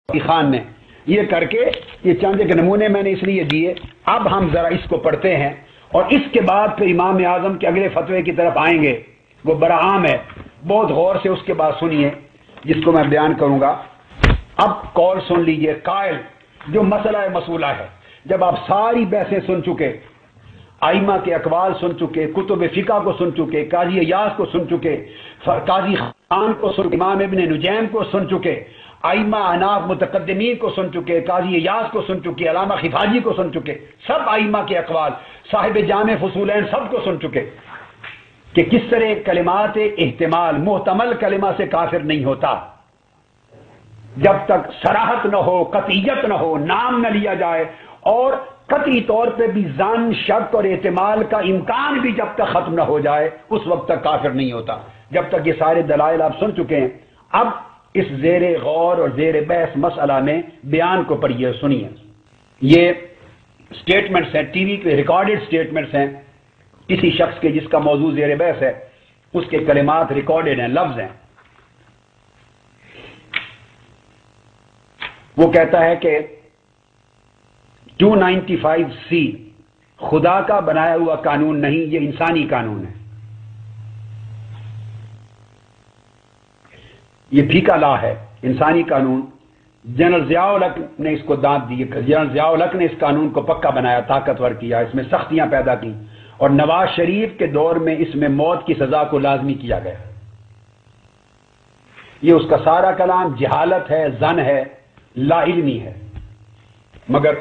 خان نے یہ کر کے یہ چند ایک نمونے میں نے اس لیے دیے. اب ہم ذرا اس کو پڑھتے ہیں اور اس کے بعد پھر امام اعظم کے اگلے فتوے کی طرف آئیں گے. وہ بڑا عام ہے, بہت غور سے اس کے بعد سنیے جس کو میں بیان کروں گا. اب قول سن لیجئے. قائل جو مسئلہ مسئولہ ہے, جب آپ ساری بحثیں سن چکے, ائمہ کے اقوال سن چکے, کتب فقہ کو سن چکے, قاضی ایاز کو سن چکے, قاضی خان کو سن چکے, امام ابن نجیم کو سن چکے, ائمہ اناف متقدمین کو سن چکے, قاضی ایاز کو سن چکے, علامہ خفاجی کو سن چکے, سب ائمہ کے اقوال, صاحب جامع فصولین سب کو سن چکے کہ کس طرح کلمات احتمال محتمل کلمہ سے کافر نہیں ہوتا جب تک صراحت نہ ہو, قطعیت نہ ہو, نام نہ لیا جائے, اور قطعی طور پہ بھی ظن, شک اور احتمال کا امکان بھی جب تک ختم نہ ہو جائے اس وقت تک کافر نہیں ہوتا. جب تک یہ سارے دلائل آپ سن چکے ہیں, اب اس زیر غور اور زیر بحث مسئلہ میں بیان کو پڑھیے, سنیے. یہ سٹیٹمنٹس ہیں, ٹی وی کے ریکارڈڈ سٹیٹمنٹس ہیں کسی شخص کے جس کا موضوع زیر بحث ہے, اس کے کلمات ریکارڈڈ ہیں, لفظ ہیں. وہ کہتا ہے کہ 295C خدا کا بنایا ہوا قانون نہیں, یہ انسانی قانون ہے. یہ پھیکا لا ہے, انسانی قانون. جنرل ضیاء الحق نے اس کو دانت دی. جنرل ضیاء الحق نے اس قانون کو پکا بنایا, طاقتور کیا, اس میں سختیاں پیدا کی, اور نواز شریف کے دور میں اس میں موت کی سزا کو لازمی کیا گیا. یہ اس کا سارا کلام جہالت ہے, ظن ہے, لا علمی ہے. مگر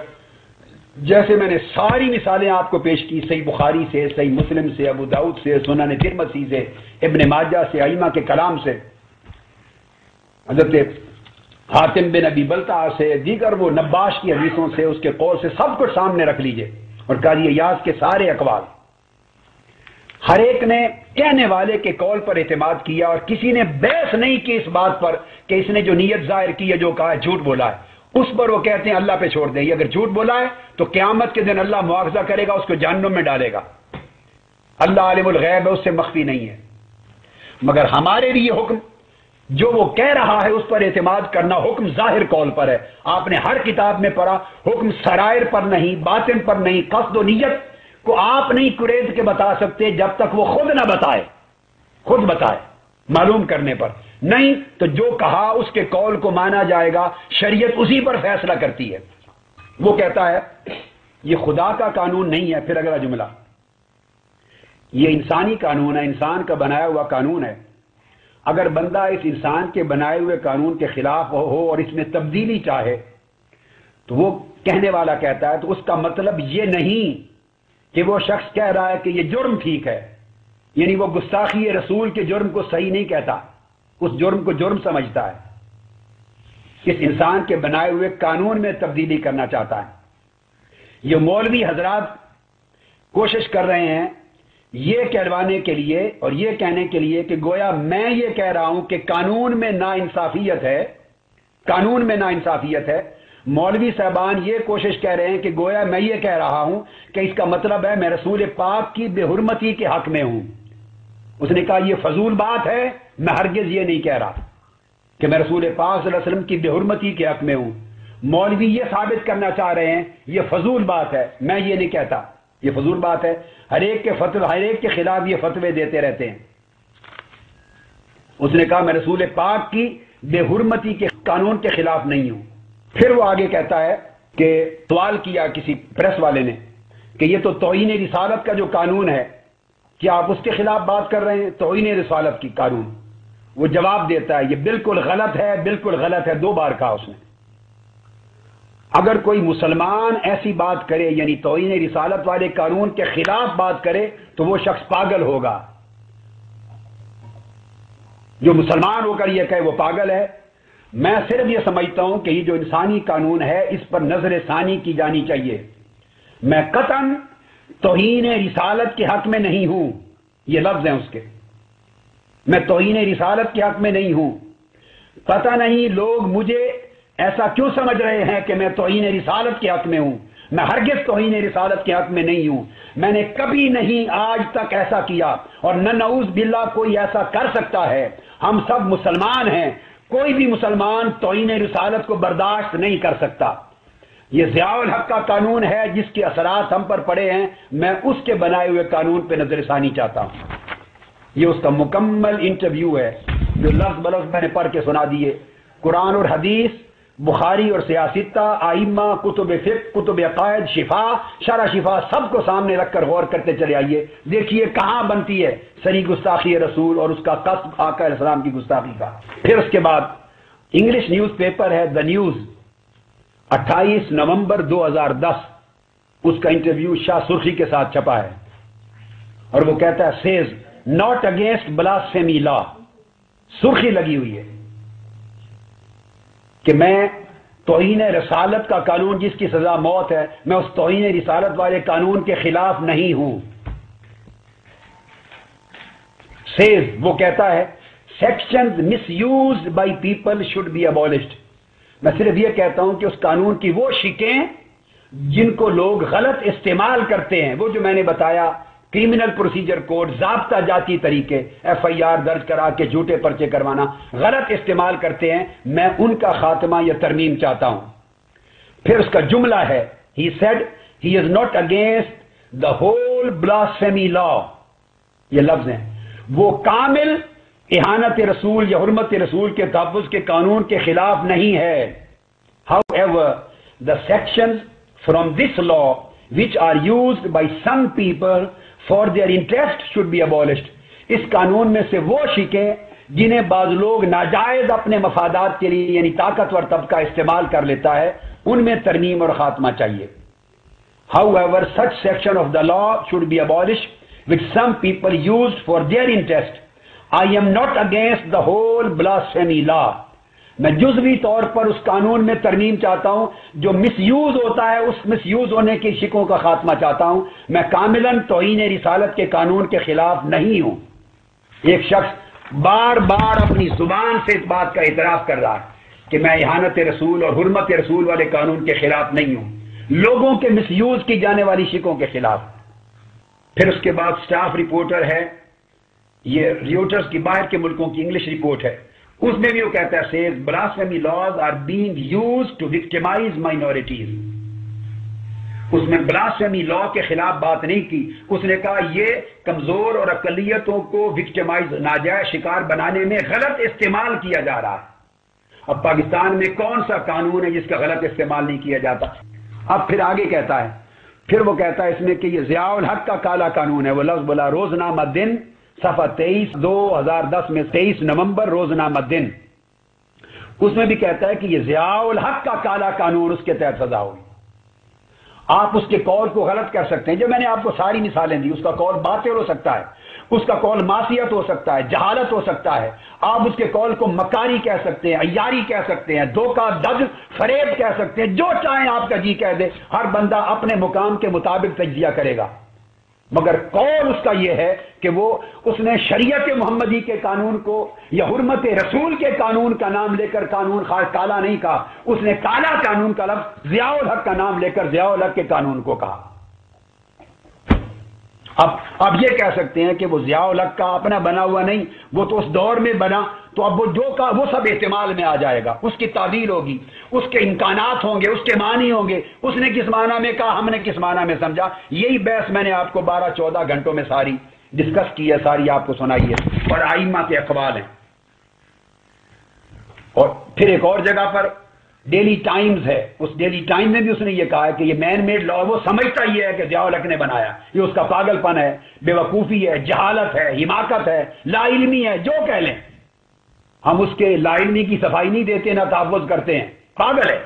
جیسے میں نے ساری مثالیں آپ کو پیش کی, صحیح بخاری سے, صحیح مسلم سے, ابو داؤد سے, سنن ترمذی سے, ابن ماجہ سے, ائمہ کے کلام سے, حضرت حاتم بن ابی بلتع سے, دیگر وہ نباش کی حدیثوں سے, اس کے قول سے, سب کچھ سامنے رکھ لیجئے, اور قاضی ایاز کے سارے اقوال. ہر ایک نے کہنے والے کے قول پر اعتماد کیا, اور کسی نے بحث نہیں کی اس بات پر کہ اس نے جو نیت ظاہر کی ہے, جو کہا ہے, جھوٹ بولا ہے. اس پر وہ کہتے ہیں اللہ پہ چھوڑ دیں. یہ اگر جھوٹ بولا ہے تو قیامت کے دن اللہ مواخذہ کرے گا, اس کو جہنم میں ڈالے گا. اللہ عالم الغیب ہے, اس سے مخفی نہیں ہے. مگر ہمارے لیے حکم جو وہ کہہ رہا ہے اس پر اعتماد کرنا حکم ظاہر قول پر ہے. آپ نے ہر کتاب میں پڑھا, حکم سرائر پر نہیں, باطن پر نہیں. قصد و نیت کو آپ نہیں قرید کے بتا سکتے جب تک وہ خود نہ بتائے, خود بتائے معلوم کرنے پر. نہیں تو جو کہا اس کے قول کو مانا جائے گا, شریعت اسی پر فیصلہ کرتی ہے. وہ کہتا ہے یہ خدا کا قانون نہیں ہے. پھر اگلا جملہ, یہ انسانی قانون ہے, انسان کا بنایا ہوا قانون ہے. اگر بندہ اس انسان کے بنائے ہوئے قانون کے خلاف ہو اور اس میں تبدیلی چاہے تو وہ کہنے والا کہتا ہے تو اس کا مطلب یہ نہیں کہ وہ شخص کہہ رہا ہے کہ یہ جرم ٹھیک ہے, یعنی وہ گستاخی رسول کے جرم کو صحیح نہیں کہتا, اس جرم کو جرم سمجھتا ہے. اس انسان کے بنائے ہوئے قانون میں تبدیلی کرنا چاہتا ہے. یہ مولوی حضرات کوشش کر رہے ہیں یہ کہلوانے کے لیے اور یہ کہنے کے لیے کہ گویا میں یہ کہہ رہا ہوں کہ قانون میں ناانصافیت ہے, قانون میں ناانصافیت ہے. مولوی صاحبان یہ کوشش کہہ رہے ہیں کہ گویا میں یہ کہہ رہا ہوں کہ اس کا مطلب ہے میں رسول پاک کی بے حرمتی کے حق میں ہوں. اس نے کہا یہ فضول بات ہے, میں ہرگز یہ نہیں کہہ رہا کہ میں رسول پاک صلی اللہ علیہ وسلم کی بے حرمتی کے حق میں ہوں. مولوی یہ ثابت کرنا چاہ رہے ہیں یہ فضول بات ہے, میں یہ نہیں کہتا یہ فضول بات ہے. ہر ایک کے فتوے, ہر ایک کے خلاف یہ فتوے دیتے رہتے ہیں. اس نے کہا میں رسول پاک کی بے حرمتی کے قانون کے خلاف نہیں ہوں. پھر وہ آگے کہتا ہے کہ سوال کیا کسی پریس والے نے کہ یہ تو توہین رسالت کا جو قانون ہے, کیا آپ اس کے خلاف بات کر رہے ہیں, توہین رسالت کی قانون. وہ جواب دیتا ہے یہ بالکل غلط ہے, بالکل غلط ہے. 2 بار کہا اس نے. اگر کوئی مسلمان ایسی بات کرے, یعنی توہین رسالت والے قانون کے خلاف بات کرے, تو وہ شخص پاگل ہوگا. جو مسلمان ہو کر یہ کہے وہ پاگل ہے. میں صرف یہ سمجھتا ہوں کہ یہ جو انسانی قانون ہے اس پر نظر ثانی کی جانی چاہیے. میں قطعاً توہین رسالت کے حق میں نہیں ہوں, یہ لفظ ہیں اس کے. میں توہین رسالت کے حق میں نہیں ہوں. پتہ نہیں لوگ مجھے ایسا کیوں سمجھ رہے ہیں کہ میں توہین رسالت کے حق میں ہوں. میں ہرگز توہین رسالت کے حق میں نہیں ہوں. میں نے کبھی نہیں آج تک ایسا کیا, اور نہ نعوذ باللہ کوئی ایسا کر سکتا ہے. ہم سب مسلمان ہیں, کوئی بھی مسلمان توہین رسالت کو برداشت نہیں کر سکتا. یہ ضیاء الحق کا قانون ہے جس کے اثرات ہم پر پڑے ہیں. میں اس کے بنائے ہوئے قانون پہ نظر ثانی چاہتا ہوں. یہ اس کا مکمل انٹرویو ہے جو لفظ بلفظ میں نے پڑھ کے سنا دیے. قرآن اور حدیث، بخاری اور سیاستہ، آئمہ، کتب فقہ، کتب عقائد، شفا، شرح شفا، سب کو سامنے رکھ کر غور کرتے چلے آئیے. دیکھیے کہاں بنتی ہے سری گستاخی رسول اور اس کا قصد آقا علیہ السلام کی گستاخی کا. پھر اس کے بعد انگلش نیوز پیپر ہے دا نیوز، 28 نومبر 2010 اس کا انٹرویو شاہ سرخی کے ساتھ چھپا ہے اور وہ کہتا ہے سیز ناٹ اگینسٹ بلاسفیمی لا. سرخی لگی ہوئی ہے کہ میں توہین رسالت کا قانون جس کی سزا موت ہے، میں اس توہین رسالت والے قانون کے خلاف نہیں ہوں. سیز وہ کہتا ہے sections misused by people should be abolished. میں صرف یہ کہتا ہوں کہ اس قانون کی وہ شکیں جن کو لوگ غلط استعمال کرتے ہیں، وہ جو میں نے بتایا کرمنل پروسیجر کوڈ، ضابطہ جاتی طریقے، ایف آئی آر درج کرا کے جھوٹے پرچے کروانا، غلط استعمال کرتے ہیں، میں ان کا خاتمہ یا ترمیم چاہتا ہوں. پھر اس کا جملہ ہے he said he is not against the whole blasphemy law. یہ لفظ ہیں، وہ کامل اہانت رسول یا حرمت رسول کے تحفظ کے قانون کے خلاف نہیں ہے. However, the sections from this law which are used by some people for their interest should be abolished. اس قانون میں سے وہ شکیں جنہیں بعض لوگ ناجائز اپنے مفادات کے لیے یعنی طاقتور طبقہ استعمال کر لیتا ہے، ان میں ترمیم اور خاتمہ چاہیے. However, such section of the law should be abolished which some people used for their interest. I am not against the whole blasphemy law. میں جزوی طور پر اس قانون میں ترمیم چاہتا ہوں جو مس یوز ہوتا ہے، اس مس یوز ہونے کی شکوں کا خاتمہ چاہتا ہوں. میں کاملاً توہین رسالت کے قانون کے خلاف نہیں ہوں. ایک شخص بار بار اپنی زبان سے اس بات کا اعتراف کر رہا ہے کہ میں اہانت رسول اور حرمت رسول والے قانون کے خلاف نہیں ہوں، لوگوں کے مس یوز کی جانے والی شکوں کے خلاف. پھر اس کے بعد سٹاف رپورٹر ہے، یہ ریوٹرز کی باہر کے ملکوں کی انگلش رپورٹ ہے. اس میں بھی وہ کہتا ہے says blasphemy laws are being used to victimize minorities. اس میں بلاسفیمی لا کے خلاف بات نہیں کی، اس نے کہا یہ کمزور اور اقلیتوں کو وکٹمائز ناجائز شکار بنانے میں غلط استعمال کیا جا رہا ہے. اب پاکستان میں کون سا قانون ہے جس کا غلط استعمال نہیں کیا جاتا؟ اب پھر آگے کہتا ہے، پھر وہ کہتا ہے اس میں کہ یہ ضیاء الحق کا کالا قانون ہے. وہ لفظ بولا روزنامہ دن صفحہ 23 2010 میں 23 نومبر روزنامہ دن. اس میں بھی کہتا ہے کہ یہ ضیاء الحق کا کالا قانون، اس کے تحت سزا ہوگی. آپ اس کے قول کو غلط کر سکتے ہیں. جو میں نے آپ کو ساری مثالیں دی، اس کا قول باطل ہو سکتا ہے، اس کا قول معصیت ہو سکتا ہے، جہالت ہو سکتا ہے. آپ اس کے قول کو مکاری کہہ سکتے ہیں، عیاری کہہ سکتے ہیں، دھوکہ دج فریب کہہ سکتے ہیں، جو چاہیں آپ کا جی کہہ دے. ہر بندہ اپنے مقام کے مطابق تجزیہ کرے گا، مگر قول اس کا یہ ہے کہ وہ اس نے شریعت محمدی کے قانون کو یا حرمت رسول کے قانون کا نام لے کر قانون خاص کالا نہیں کہا، اس نے کالا قانون کا لفظ ضیاء الحق کا نام لے کر ضیاء الحق کے قانون کو کہا. اب یہ کہہ سکتے ہیں کہ وہ ضیاء الحق کا اپنا بنا ہوا نہیں، وہ تو اس دور میں بنا، تو اب وہ جو کہا وہ سب احتمال میں آ جائے گا. اس کی تعبیر ہوگی، اس کے امکانات ہوں گے، اس کے معنی ہوں گے. اس نے کس معنی میں کہا، ہم نے کس معنی میں سمجھا. یہی بحث میں نے آپ کو 12-14 گھنٹوں میں ساری ڈسکس کی ہے، ساری آپ کو سنائی ہے، اور آئمہ کے اقوال ہیں. اور پھر ایک اور جگہ پر ڈیلی ٹائمز ہے، اس ڈیلی ٹائم میں بھی اس نے یہ کہا ہے کہ یہ مین میڈ لا، وہ سمجھتا یہ ہے کہ ضیاء الحق نے بنایا. یہ اس کا پاگل پن ہے، بے وقوفی ہے، جہالت ہے، حماقت ہے، لا علمی ہے، جو کہہ لیں. ہم اس کے لا علمی کی صفائی نہیں دیتے، نہ تحفظ کرتے ہیں. پاگل ہے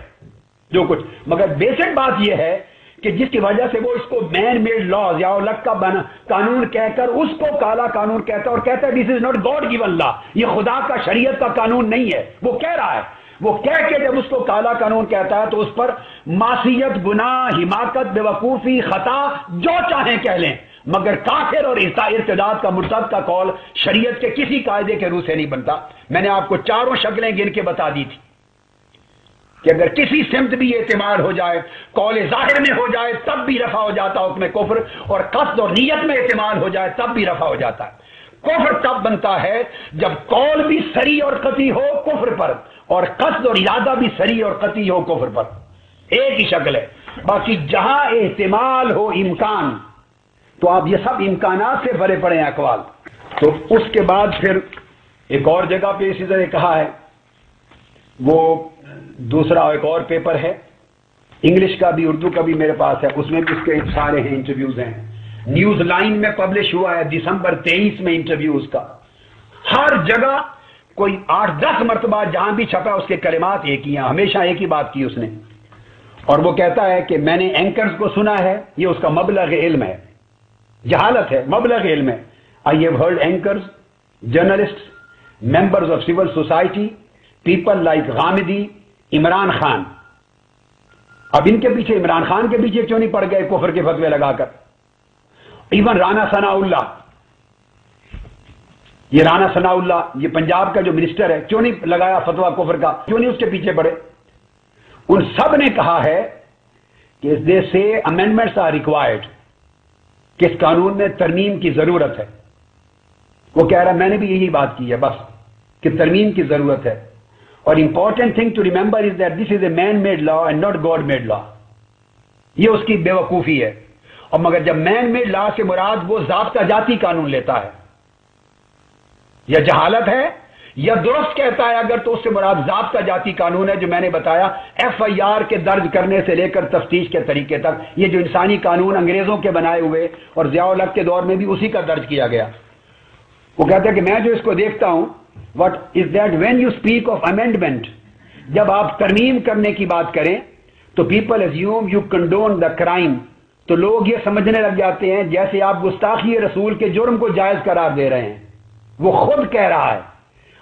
جو کچھ. مگر بیسک بات یہ ہے کہ جس کی وجہ سے وہ اس کو مین میڈ لا، ضیاء الحق کا بنا قانون کہہ کر اس کو کالا قانون کہتا ہے، اور کہتا ہے دس از ناٹ گاڈ گیون لا، یہ خدا کا شریعت کا قانون نہیں ہے. وہ کہہ رہا ہے، وہ کہہ کے جب اس کو کالا قانون کہتا ہے تو اس پر معصیت، گناہ، حماقت، بے وقوفی، خطا جو چاہیں کہہ لیں، مگر کافر اور ارتداد کا مرتد کا قول شریعت کے کسی قاعدے کے روح سے نہیں بنتا. میں نے آپ کو چاروں شکلیں گن کے بتا دی تھی کہ اگر کسی سمت بھی اعتماد ہو جائے، قول ظاہر میں ہو جائے تب بھی رفع ہو جاتا حکم کفر، اور قصد اور نیت میں اعتماد ہو جائے تب بھی رفع ہو جاتا ہے. کفر تب بنتا ہے جب قول بھی صریح اور قطعی ہو کفر پر، اور قصد اور ارادہ بھی صریح اور قطعی ہو کفر پر، ایک ہی شکل ہے۔ باقی جہاں احتمال ہو امکان، تو آپ یہ سب امکانات سے بھرے پڑے ہیں اقوال۔ تو اس کے بعد پھر ایک اور جگہ پہ اسی طرح کہا ہے، وہ دوسرا ایک اور پیپر ہے، انگلش کا بھی اردو کا بھی میرے پاس ہے، اس میں بھی اس کے سارے ہیں انٹرویوز ہیں، نیوز لائن میں پبلش ہوا ہے دسمبر 23 میں انٹرویوز کا۔ ہر جگہ کوئی 8-10 مرتبہ جہاں بھی چھپا اس کے کلمات ایک ہی ہیں، ہمیشہ ایک ہی بات کی اس نے، اور وہ کہتا ہے کہ میں نے اینکرز کو سنا ہے، یہ اس کا مبلغ علم ہے، جہالت ہے، مبلغ علم ہے۔ I have heard anchors, journalist, members of civil society, people like Ghamidi, Imran Khan. اب ان کے پیچھے، عمران خان کے پیچھے کیوں نہیں پڑ گئے کفر کے فتوے لگا کر؟ ایون رانا ثناء اللہ، یہ رانا ثناء اللہ، یہ پنجاب کا جو منسٹر ہے، کیوں نہیں لگایا فتویٰ کفر کا؟ کیوں نہیں اس کے پیچھے پڑے؟ ان سب نے کہا ہے کہ دے سے امینڈمنٹس آر ریکوائرڈ، کہ اس قانون میں ترمیم کی ضرورت ہے۔ وہ کہہ رہا میں نے بھی یہی بات کی ہے بس، کہ ترمیم کی ضرورت ہے، اور important thing to remember is that this is a man made law and not God made law. یہ اس کی بے وقوفی ہے۔ اور مگر جب مین میڈ لا سے مراد وہ ضابطہ جاتی قانون لیتا ہے، یا جہالت ہے یا درست کہتا ہے اگر، تو اس سے مراد ضابطہ جاتی قانون ہے، جو میں نے بتایا ایف آئی آر کے درج کرنے سے لے کر تفتیش کے طریقے تک، یہ جو انسانی قانون انگریزوں کے بنائے ہوئے اور ضیاء الحق کے دور میں بھی اسی کا درج کیا گیا۔ وہ کہتے ہیں کہ میں جو اس کو دیکھتا ہوں، what is that when you speak of amendment، جب آپ ترمیم کرنے کی بات کریں تو people assume you condone the crime، تو لوگ یہ سمجھنے لگ جاتے ہیں جیسے آپ گستاخی رسول کے جرم کو جائز قرار دے رہے ہیں۔ وہ خود کہہ رہا ہے،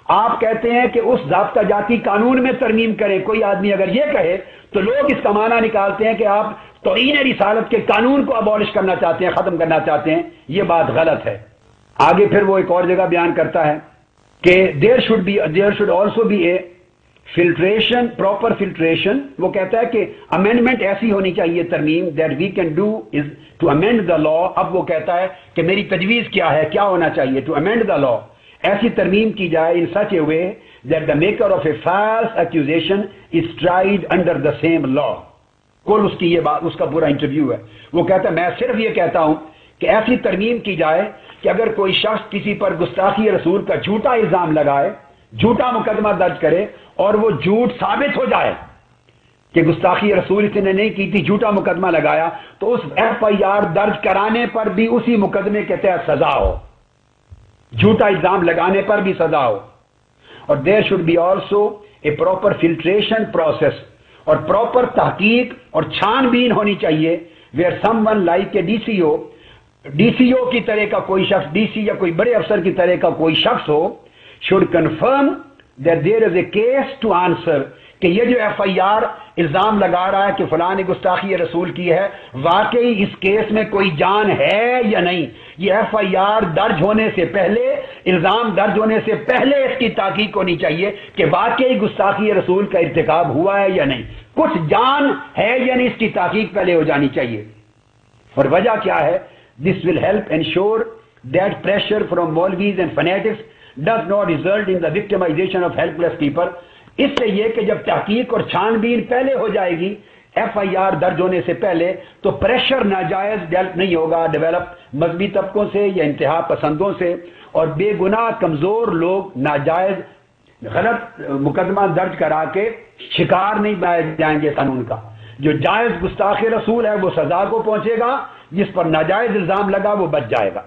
آپ کہتے ہیں کہ اس ضابطہ جاتی قانون میں ترمیم کریں۔ کوئی آدمی اگر یہ کہے تو لوگ اس کا معنی نکالتے ہیں کہ آپ توہین رسالت کے قانون کو ابالش کرنا چاہتے ہیں، ختم کرنا چاہتے ہیں۔ یہ بات غلط ہے۔ آگے پھر وہ ایک اور جگہ بیان کرتا ہے کہ there should also be a filtration، proper filtration۔ وہ کہتا ہے کہ amendment ایسی ہونی چاہیے، ترمیم that we can do is to amend the law۔ اب وہ کہتا ہے کہ میری تجویز کیا ہے، کیا ہونا چاہیے، to amend the law، ایسی ترمیم کی جائے in such a way that the maker of a false accusation is tried under the same law۔ کل اس کی یہ بات، اس کا پورا انٹرویو ہے۔ وہ کہتا ہے میں صرف یہ کہتا ہوں کہ ایسی ترمیم کی جائے کہ اگر کوئی شخص کسی پر گستاخی رسول کا جھوٹا الزام لگائے، جھوٹا مقدمہ درج کرے، اور وہ جھوٹ ثابت ہو جائے کہ گستاخی رسول اس نے نہیں کی تھی، جھوٹا مقدمہ لگایا، تو اس ایف آئی آر درج کرانے پر بھی اسی مقدمے کے تحت سزا ہو، جھوٹا الزام لگانے پر بھی سزا ہو۔ اور there should be also a proper filtration process, اور پراپر تحقیق اور چھان بین ہونی چاہیے، where someone like a D C O کی طرح کا کوئی شخص، ڈی سی یا کوئی بڑے افسر کی طرح کا کوئی شخص ہو، should confirm that there is a case to answer, کہ یہ جو ایف آئی آر الزام لگا رہا ہے کہ فلاں نے گستاخی رسول کی ہے، واقعی اس کیس میں کوئی جان ہے یا نہیں۔ یہ ایف آئی آر درج ہونے سے پہلے، الزام درج ہونے سے پہلے اس کی تحقیق ہونی چاہیے کہ واقعی گستاخی رسول کا ارتکاب ہوا ہے یا نہیں، کچھ جان ہے یا نہیں، اس کی تحقیق پہلے ہو جانی چاہیے۔ اور وجہ کیا ہے؟ This will help ensure that pressure from Maulvis and fanatics does not result in the victimization of helpless people۔ اس سے یہ کہ جب تحقیق اور چھان بین پہلے ہو جائے گی، ایف آئی آر درج ہونے سے پہلے، تو پریشر ناجائز ڈیولپ نہیں ہوگا، ڈیولپ مذہبی طبقوں سے یا انتہا پسندوں سے، اور بے گناہ کمزور لوگ ناجائز غلط مقدمہ درج کرا کے شکار نہیں بنائے جائیں گے قانون کا۔ جو جائز گستاخ رسول ہے وہ سزا کو پہنچے گا، جس پر ناجائز الزام لگا وہ بچ جائے گا۔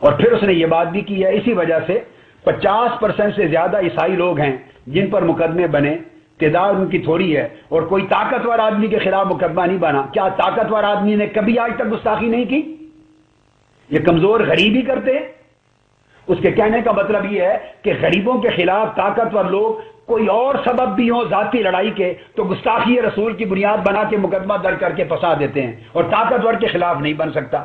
اور پھر اس نے یہ بات بھی کی ہے، اسی وجہ سے 50% سے زیادہ عیسائی لوگ ہیں جن پر مقدمے بنے، تعداد ان کی تھوڑی ہے، اور کوئی طاقتور آدمی کے خلاف مقدمہ نہیں بنا۔ کیا طاقتور آدمی نے کبھی آج تک گستاخی نہیں کی؟ یہ کمزور غریب ہی کرتے ہیں۔ اس کے کہنے کا مطلب یہ ہے کہ غریبوں کے خلاف طاقتور لوگ کوئی اور سبب بھی ہو ذاتی لڑائی کے، تو گستاخی رسول کی بنیاد بنا کے مقدمہ درج کر کے پھنسا دیتے ہیں، اور طاقتور کے خلاف نہیں بن سکتا۔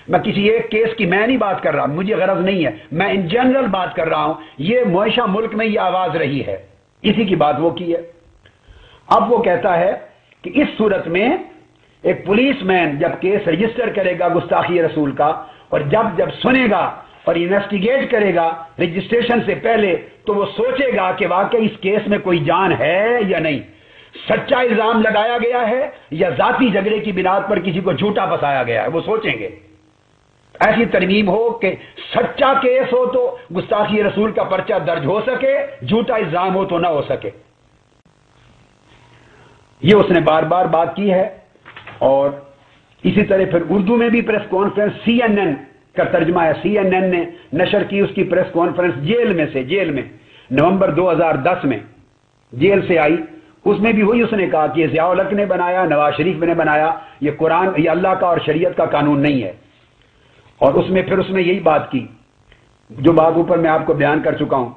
میں کسی ایک کیس کی میں نہیں بات کر رہا، مجھے غرض نہیں ہے، میں ان جنرل بات کر رہا ہوں۔ یہ معاشہ ملک میں یہ آواز رہی ہے، اسی کی بات وہ کی ہے۔ اب وہ کہتا ہے کہ اس صورت میں ایک پولیس مین جب کیس رجسٹر کرے گا گستاخی رسول کا، اور جب جب سنے گا اور انویسٹیگیٹ کرے گا رجسٹریشن سے پہلے تو وہ سوچے گا کہ واقعی اس کیس میں کوئی جان ہے یا نہیں، سچا الزام لگایا گیا ہے یا ذاتی جھگڑے کی بنیاد پر کسی کو جھوٹا پھنسایا گیا ہے، وہ سوچیں گے۔ ایسی ترمیم ہو کہ سچا کیس ہو تو گستاخی رسول کا پرچہ درج ہو سکے، جھوٹا الزام ہو تو نہ ہو سکے۔ یہ اس نے بار بار بات کی ہے۔ اور اسی طرح پھر اردو میں بھی پریس کانفرنس CNN کا ترجمہ ہے، CNN نے نشر کی اس کی پریس کانفرنس جیل میں نومبر 2010 میں جیل سے آئی، اس میں بھی وہی اس نے کہا کہ یہ ضیاء الحق نے بنایا، نواز شریف نے بنایا، یہ قرآن، یہ اللہ کا اور شریعت کا قانون نہیں ہے۔ اور اس میں یہی بات کی جو بات اوپر میں آپ کو بیان کر چکا ہوں۔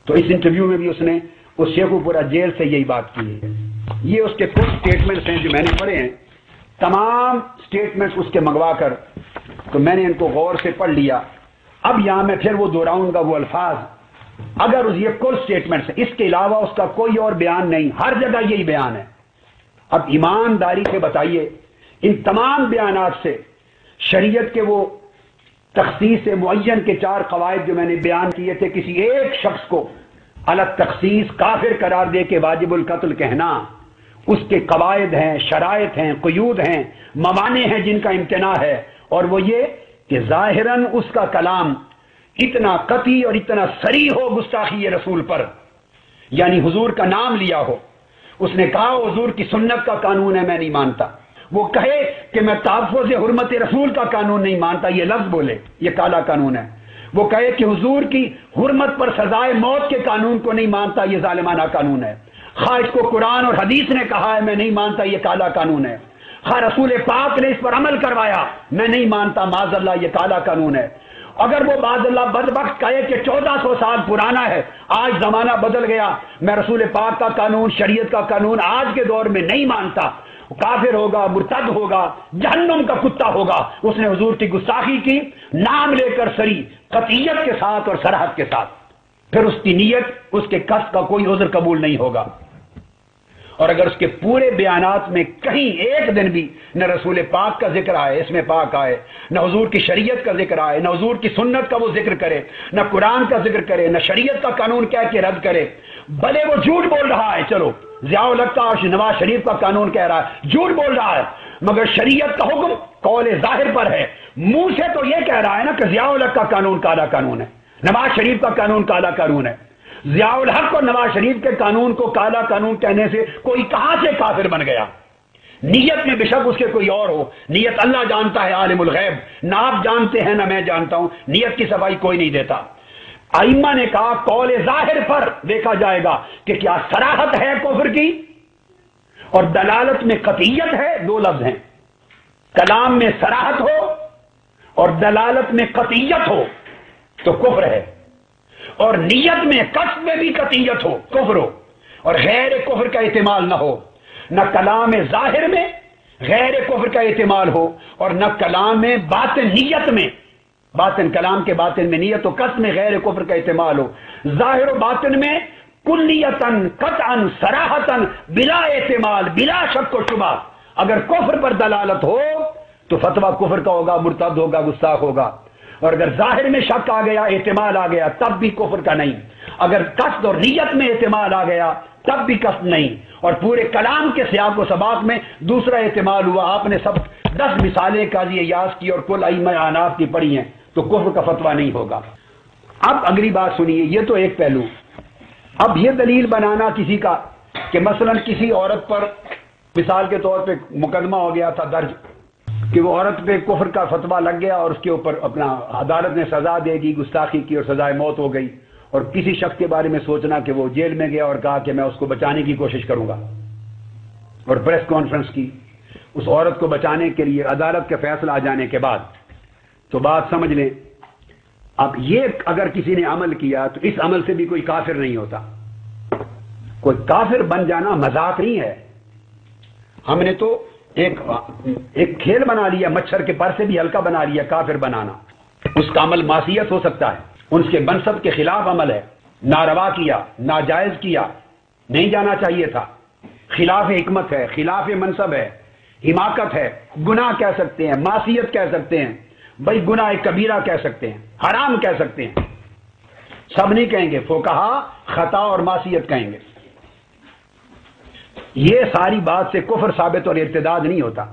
تو اس انٹرویو میں بھی اس نے اس شیخو پورا جیل سے یہی بات کی ہے۔ یہ اس کے کچھ سٹیٹمنٹس ہیں جو میں نے پڑھے ہیں، تمام سٹیٹمنٹس اس کے منگوا کر تو میں نے ان کو غور سے پڑھ لیا۔ اب یہاں میں پھر وہ دہراؤں گا وہ الفاظ، اگر یہ کل سٹیٹمنٹس ہیں، اس کے علاوہ اس کا کوئی اور بیان نہیں، ہر جگہ یہی بیان ہے۔ اب ایمانداری سے بتائیے ان تمام بیانات سے شریعت کے وہ تخصیص معین کے 4 قواعد جو میں نے بیان کیے تھے، کسی ایک شخص کو الگ تخصیص کافر قرار دے کے واجب القتل کہنا، اس کے قواعد ہیں، شرائط ہیں، قیود ہیں، موانع ہیں جن کا امتناع ہے، اور وہ یہ کہ ظاہراً اس کا کلام اتنا قطعی اور اتنا صریح ہو گستاخی رسول پر، یعنی حضور کا نام لیا ہو، اس نے کہا حضور کی سنت کا قانون ہے میں نہیں مانتا، وہ کہے کہ میں تحفظ حرمت رسول کا قانون نہیں مانتا، یہ لفظ بولے یہ کالا قانون ہے، وہ کہے کہ حضور کی حرمت پر سزائے موت کے قانون کو نہیں مانتا، یہ ظالمانہ قانون ہے، خواہ اس کو قرآن اور حدیث نے کہا ہے میں نہیں مانتا، یہ کالا قانون ہے، خواہ رسول پاک نے اس پر عمل کروایا میں نہیں مانتا، معاذ اللہ یہ کالا قانون ہے۔ اگر وہ معاذ اللہ بدبخت کہے کہ 1400 سال پرانا ہے، آج زمانہ بدل گیا، میں رسول پاک کا قانون، شریعت کا قانون آج کے دور میں نہیں مانتا، کافر ہوگا، مرتد ہوگا، جہنم کا کتا ہوگا، اس نے حضور کی گستاخی کی، نام لے کر سری قطعیت کے ساتھ اور صراحت کے ساتھ، پھر اس کی نیت، اس کے قصد کا کوئی عذر قبول نہیں ہوگا۔ اور اگر اس کے پورے بیانات میں کہیں ایک دن بھی نہ رسول پاک کا ذکر آئے، اس میں پاک آئے، نہ حضور کی شریعت کا ذکر آئے، نہ حضور کی سنت کا وہ ذکر کرے، نہ قرآن کا ذکر کرے، نہ شریعت کا قانون کہہ کے رد کرے، بھلے وہ جھوٹ بول رہا ہے، چلو ضیاء الحق کا نواز شریف کا قانون کہہ رہا ہے، جھوٹ بول رہا ہے، مگر شریعت کا حکم قول ظاہر پر ہے، منہ سے تو یہ کہہ رہا ہے نا کہ ضیاء الحق کا قانون کالا قانون ہے، نواز شریف کا قانون کالا قانون ہے۔ ضیاء الحق اور نواز شریف کے قانون کو کالا قانون کہنے سے کوئی کہاں سے کافر بن گیا؟ نیت میں بے شک اس کے کوئی اور ہو، نیت اللہ جانتا ہے، عالم الغیب، نہ آپ جانتے ہیں نہ میں جانتا ہوں، نیت کی صفائی کوئی نہیں دیتا۔ ائمہ نے کہا قول ظاہر پر دیکھا جائے گا کہ کیا صراحت ہے کفر کی اور دلالت میں قطعیت ہے، 2 لفظ ہیں، کلام میں صراحت ہو اور دلالت میں قطعیت ہو تو کفر ہے، اور نیت میں قصد میں بھی قطعیت ہو کفر ہو، اور غیر کفر کا احتمال نہ ہو، نہ کلام ظاہر میں غیر کفر کا احتمال ہو اور نہ کلام باطن نیت میں، باطن کلام کے باطن میں نیت و قصد میں غیر کفر کا احتمال ہو، ظاہر و باطن میں کلیتاً قطعاً صراحتاً بلا احتمال بلا شک و شبہ اگر کفر پر دلالت ہو تو فتویٰ کفر کا ہوگا، مرتد ہوگا، گستاخ ہوگا، اور اگر ظاہر میں شک آ گیا، احتمال آ گیا، تب بھی کفر کا نہیں، اگر قصد اور نیت میں احتمال آ گیا تب بھی قصد نہیں، اور پورے کلام کے سیاق و سباق میں دوسرا احتمال ہوا، آپ نے سب 10 مثالیں قاضی ایاز کی اور کل ائمہ احناف کی پڑھی ہیں، تو کفر کا فتویٰ نہیں ہوگا۔ اب اگلی بات سنیے، یہ تو ایک پہلو۔ اب یہ دلیل بنانا کسی کا کہ مثلا کسی عورت پر مثال کے طور پہ مقدمہ ہو گیا تھا درج کہ وہ عورت پہ کفر کا فتویٰ لگ گیا اور اس کے اوپر اپنا عدالت نے سزا دے دی، گستاخی کی اور سزائے موت ہو گئی، اور کسی شخص کے بارے میں سوچنا کہ وہ جیل میں گیا اور کہا کہ میں اس کو بچانے کی کوشش کروں گا، اور پریس کانفرنس کی اس عورت کو بچانے کے لیے عدالت کا فیصلہ آ جانے کے بعد، تو بات سمجھ لیں۔ اب یہ اگر کسی نے عمل کیا تو اس عمل سے بھی کوئی کافر نہیں ہوتا، کوئی کافر بن جانا مذاق نہیں ہے۔ ہم نے تو ایک کھیل بنا لیا، مچھر کے پر سے بھی ہلکا بنا لیا کافر بنانا، اس کا عمل معصیت ہو سکتا ہے، ان کے منصب کے خلاف عمل ہے، ناروا کیا، ناجائز کیا، نہیں جانا چاہیے تھا، خلاف حکمت ہے، خلاف منصب ہے، حماقت ہے، گناہ کہہ سکتے ہیں، معصیت کہہ سکتے ہیں، بھائی گناہ کبیرہ کہہ سکتے ہیں، حرام کہہ سکتے ہیں، سب نہیں کہیں گے، فقہا خطا اور معصیت کہیں گے۔ یہ ساری بات سے کفر ثابت اور ارتداد نہیں ہوتا۔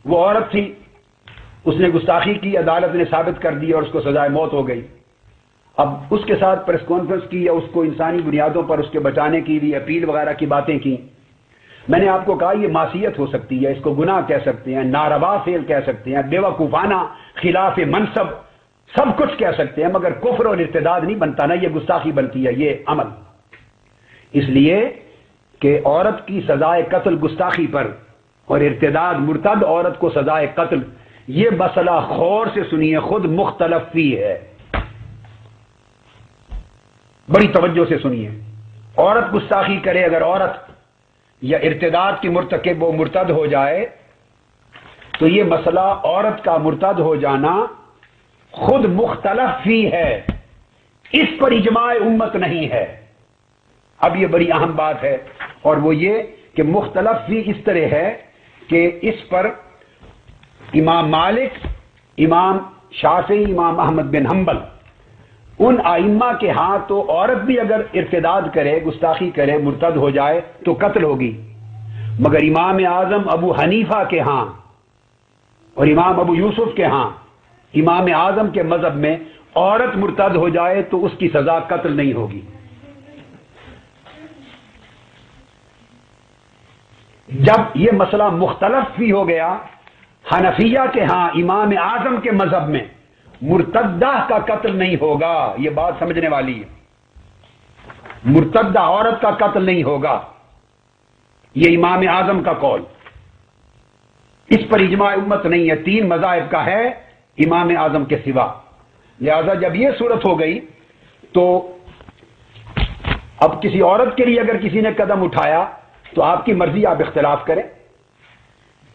وہ عورت تھی، اس نے گستاخی کی، عدالت نے ثابت کر دی اور اس کو سزائے موت ہو گئی۔ اب اس کے ساتھ پریس کانفرنس کی یا اس کو انسانی بنیادوں پر اس کے بچانے کے لیے اپیل وغیرہ کی باتیں کی۔ میں نے آپ کو کہا یہ معصیت ہو سکتی ہے، اس کو گناہ کہہ سکتے ہیں، ناروا فعل کہہ سکتے ہیں، بیوقوفانہ خلاف منصب سب کچھ کہہ سکتے ہیں، مگر کفر اور ارتداد نہیں بنتا، نہ یہ گستاخی بنتی ہے یہ عمل۔ اس لیے کہ عورت کی سزائے قتل گستاخی پر اور ارتداد مرتد عورت کو سزائے قتل، یہ مسئلہ غور سے سنیے، خود مختلف فی ہے، بڑی توجہ سے سنیے۔ عورت گستاخی کرے، اگر عورت یا ارتداد کی مرتکب وہ مرتد ہو جائے تو یہ مسئلہ عورت کا مرتد ہو جانا خود مختلف فی ہے، اس پر اجماع امت نہیں ہے۔ اب یہ بڑی اہم بات ہے، اور وہ یہ کہ مختلف فی اس طرح ہے کہ اس پر امام مالک، امام شافعی، امام احمد بن حنبل، ان ائمہ کے ہاں تو عورت بھی اگر ارتداد کرے، گستاخی کرے، مرتد ہو جائے تو قتل ہوگی، مگر امام اعظم ابو حنیفہ کے ہاں اور امام ابو یوسف کے ہاں، امام اعظم کے مذہب میں عورت مرتد ہو جائے تو اس کی سزا قتل نہیں ہوگی۔ جب یہ مسئلہ مختلف بھی ہو گیا، حنفیہ کے ہاں امام اعظم کے مذہب میں مرتدہ کا قتل نہیں ہوگا، یہ بات سمجھنے والی ہے، مرتدہ عورت کا قتل نہیں ہوگا، یہ امام اعظم کا قول، اس پر اجماع امت نہیں ہے، 3 مذاہب کا ہے امام اعظم کے سوا۔ لہذا جب یہ صورت ہو گئی تو اب کسی عورت کے لیے اگر کسی نے قدم اٹھایا تو آپ کی مرضی، آپ اختلاف کریں،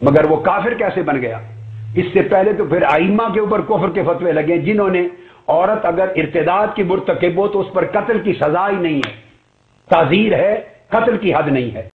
مگر وہ کافر کیسے بن گیا؟ اس سے پہلے تو پھر ائمہ کے اوپر کفر کے فتوے لگے، جنہوں نے عورت اگر ارتداد کی مرتکب ہو تو اس پر قتل کی سزا ہی نہیں ہے، تعزیر ہے، قتل کی حد نہیں ہے۔